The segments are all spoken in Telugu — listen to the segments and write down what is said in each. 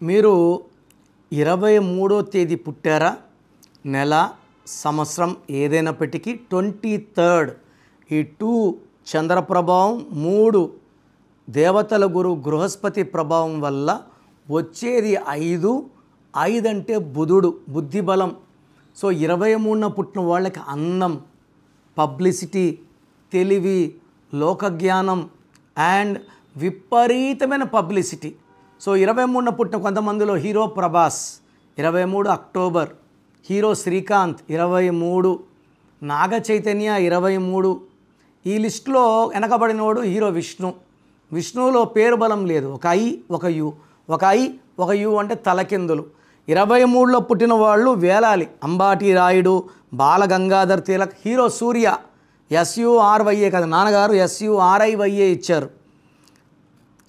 మీరు 23వ తేదీ పుట్టారా? నెల, సంవత్సరం ఏదైనప్పటికీ 23rd ఈ 2 చంద్ర ప్రభావం, 3 దేవతల గురు బృహస్పతి ప్రభావం వల్ల వచ్చేది 5. 5 అంటే బుధుడు, బుద్ధి బలం. సో 23న పుట్టిన వాళ్ళకి అందం, పబ్లిసిటీ, తెలివి, లోకజ్ఞానం అండ్ విపరీతమైన పబ్లిసిటీ. సో 23న పుట్టిన కొంతమందిలో hero Prabhas 23 October, hero Srikanth 23, Naga Chaitanya 23. ఈ లిస్టులో వెనకబడినవాడు హీరో విష్ణు. విష్ణువులో పేరు బలం లేదు, ఒక ఐ ఒక యు, ఒక ఐ ఒక యు అంటే తలకిందులు. 23లో పుట్టిన వాళ్ళు వేలాలి. అంబాటి రాయుడు, బాలగంగాధర్ తిలక్, హీరో సూర్య SURYA కదా, నాన్నగారు SURIYA ఇచ్చారు.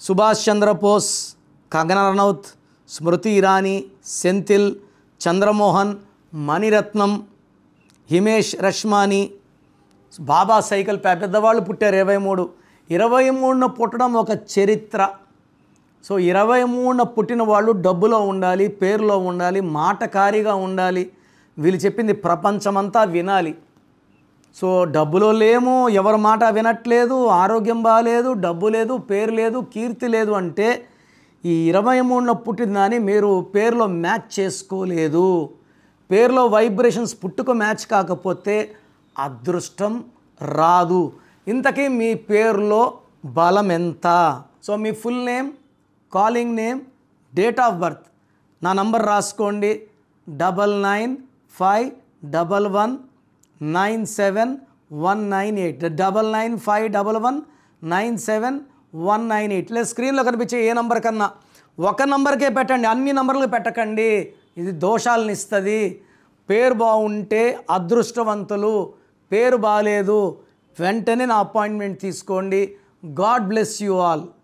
సుభాష్ చంద్రబోస్, కంగనా రనౌత్, స్మృతి ఇరానీ, సెంథిల్, చంద్రమోహన్, మణిరత్నం, హిమేష్ రష్మాని, బాబా సైకిల్ పెద్దవాళ్ళు పుట్టారు 23. 23న పుట్టడం ఒక చరిత్ర. సో 23న పుట్టిన వాళ్ళు డబ్బులో ఉండాలి, పేరులో ఉండాలి, మాటకారిగా ఉండాలి, వీళ్ళు చెప్పింది ప్రపంచమంతా వినాలి. సో డబ్బులో లేము, ఎవరి మాట వినట్లేదు, ఆరోగ్యం బాగాలేదు, డబ్బు లేదు, పేరు లేదు, కీర్తి లేదు అంటే ఈ 23న పుట్టిందని మీరు పేరులో మ్యాచ్ చేసుకోలేదు. పేరులో వైబ్రేషన్స్ పుట్టుక మ్యాచ్ కాకపోతే అదృష్టం రాదు. ఇంతకీ మీ పేరులో బలం ఎంత? So me full name, calling name, date of birth, నా నంబర్ రాసుకోండి 9951197198 9951197198. లేదా స్క్రీన్లో కనిపించే ఏ నంబర్ కన్నా ఒక నంబర్కే పెట్టండి, అన్ని నంబర్లకు పెట్టకండి, ఇది దోషాలను ఇస్తుంది. పేరు బాగుంటే అదృష్టవంతులు, పేరు బాగాలేదు వెంటనే నా అపాయింట్మెంట్ తీసుకోండి. God bless you all.